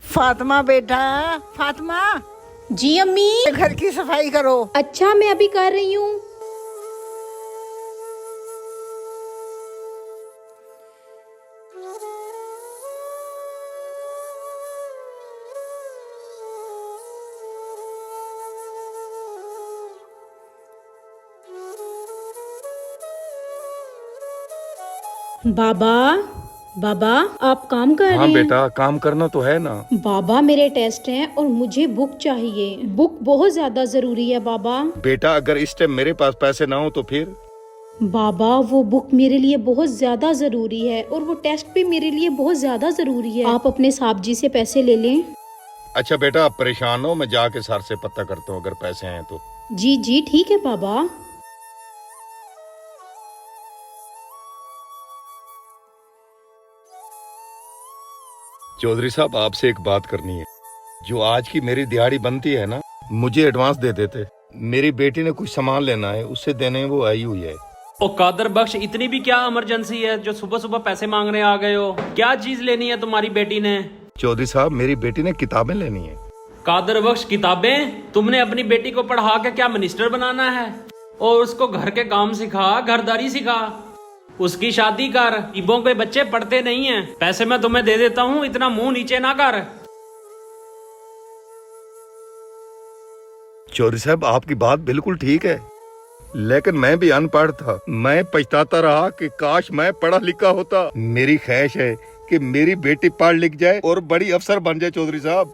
फातिमा बेटा, फातिमा जी अम्मी। घर की सफाई करो। अच्छा मैं अभी कर रही हूँ। बाबा बाबा आप काम कर रहे हाँ हैं? बेटा, काम करना तो है ना। बाबा मेरे टेस्ट हैं और मुझे बुक चाहिए। बुक बहुत ज्यादा जरूरी है बाबा। बेटा अगर इस टाइम मेरे पास पैसे ना हो तो फिर? बाबा वो बुक मेरे लिए बहुत ज्यादा जरूरी है और वो टेस्ट भी मेरे लिए बहुत ज्यादा जरूरी है। आप अपने साहब जी से पैसे ले लें। अच्छा बेटा, आप परेशान हो, मैं जाके सर से पता करता हूँ अगर पैसे हैं तो। जी जी ठीक है बाबा। चौधरी साहब, आपसे एक बात करनी है। जो आज की मेरी दिहाड़ी बनती है ना, मुझे एडवांस दे देते। मेरी बेटी ने कुछ सामान लेना है, उससे देने वो आई हुई है। ओ कादर बख्श, इतनी भी क्या इमरजेंसी है जो सुबह सुबह पैसे मांगने आ गए हो? क्या चीज लेनी है तुम्हारी बेटी ने? चौधरी साहब, मेरी बेटी ने किताबें लेनी है। कादर बख्श किताबें? तुमने अपनी बेटी को पढ़ा के क्या मिनिस्टर बनाना है? और उसको घर के काम सिखा, घरदारी सिखा, उसकी शादी कर। गरीबों के बच्चे पढ़ते नहीं हैं। पैसे मैं तुम्हें दे देता हूँ, इतना मुंह नीचे ना कर। चौधरी साहब, आपकी बात बिल्कुल ठीक है, लेकिन मैं भी अनपढ़ था। मैं पछताता रहा कि काश मैं पढ़ा लिखा होता। मेरी ख्वाहिश है कि मेरी बेटी पढ़ लिख जाए और बड़ी अफसर बन जाए। चौधरी साहब,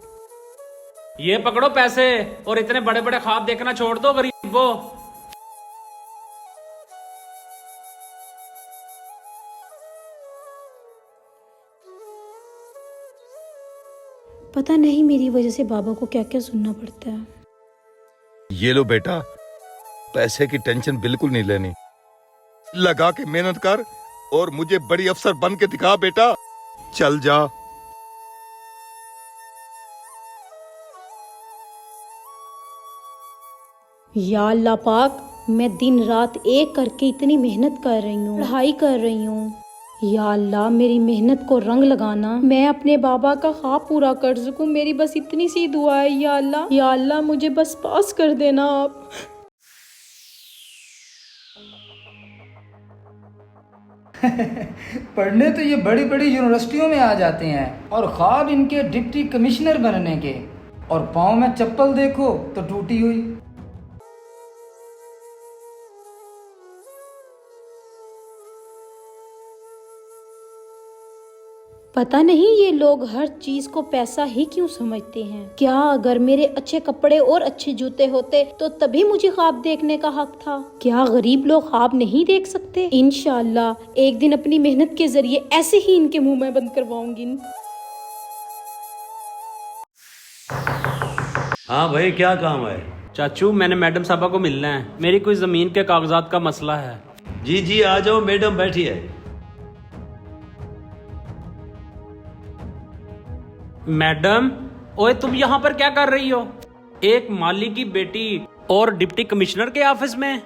ये पकड़ो पैसे और इतने बड़े बड़े ख्वाब देखना छोड़ दो गरीबों। पता नहीं मेरी वजह से बाबा को क्या क्या सुनना पड़ता है। ये लो बेटा, पैसे की टेंशन बिल्कुल नहीं लेनी। लगा के मेहनत कर और मुझे बड़ी अफसर बन के दिखा बेटा। चल जा। या अल्लाह पाक, मैं दिन रात एक करके इतनी मेहनत कर रही हूँ, पढ़ाई कर रही हूँ। या अल्लाह, मेरी मेहनत को रंग लगाना, मैं अपने बाबा का ख्वाब पूरा कर सकूं। मेरी बस इतनी सी दुआ है या अल्लाह। या अल्लाह, मुझे बस पास कर देना आप। पढ़ने तो ये बड़ी बड़ी यूनिवर्सिटियों में आ जाते हैं और ख्वाब इनके डिप्टी कमिश्नर बनने के, और पाँव में चप्पल देखो तो टूटी हुई। पता नहीं ये लोग हर चीज को पैसा ही क्यों समझते हैं। क्या अगर मेरे अच्छे कपड़े और अच्छे जूते होते तो तभी मुझे ख्वाब देखने का हक था? क्या गरीब लोग ख्वाब नहीं देख सकते? इंशाअल्लाह एक दिन अपनी मेहनत के जरिए ऐसे ही इनके मुंह में बंद करवाऊंगी। हाँ भाई, क्या काम है? चाचू, मैंने मैडम साहबा को मिलना है। मेरी कोई जमीन के कागजात का मसला है। जी जी आ जाओ, मैडम बैठी है। मैडम, ओए तुम यहाँ पर क्या कर रही हो? एक माली की बेटी और डिप्टी कमिश्नर के ऑफिस में?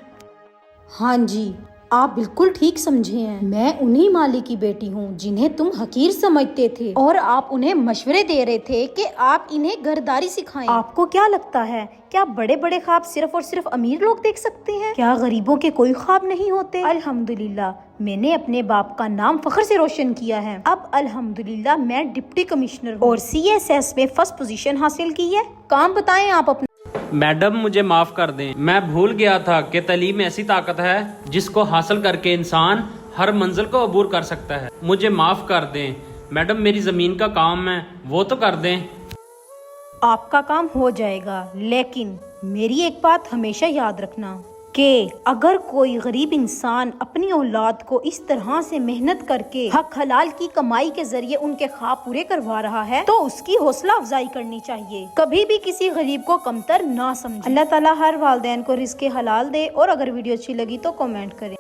हाँ जी, आप बिल्कुल ठीक समझे हैं। मैं उन्हीं माली की बेटी हूँ जिन्हें तुम हकीर समझते थे और आप उन्हें मशवरे दे रहे थे कि आप इन्हें घरदारी सिखाएं। आपको क्या लगता है, क्या बड़े बड़े ख्वाब सिर्फ और सिर्फ अमीर लोग देख सकते हैं? क्या गरीबों के कोई ख्वाब नहीं होते? अल्हम्दुलिल्लाह, मैंने अपने बाप का नाम फख्र से रोशन किया है। अब अल्हम्दुलिल्लाह मैं डिप्टी कमिश्नर और CSS में फर्स्ट पोजीशन हासिल की है। काम बताएं आप अपना। मैडम, मुझे माफ कर दें, मैं भूल गया था कि तालीम ऐसी ताकत है जिसको हासिल करके इंसान हर मंजिल को अबूर कर सकता है। मुझे माफ कर दें मैडम, मेरी जमीन का काम है वो तो कर दें। आपका काम हो जाएगा, लेकिन मेरी एक बात हमेशा याद रखना कि अगर कोई गरीब इंसान अपनी औलाद को इस तरह से मेहनत करके हक हलाल की कमाई के जरिए उनके ख्वाब पूरे करवा रहा है तो उसकी हौसला अफजाई करनी चाहिए। कभी भी किसी गरीब को कमतर ना समझे। अल्लाह ताला हर वालिदैन को रिज़्क़ हलाल दे। और अगर वीडियो अच्छी लगी तो कमेंट करें।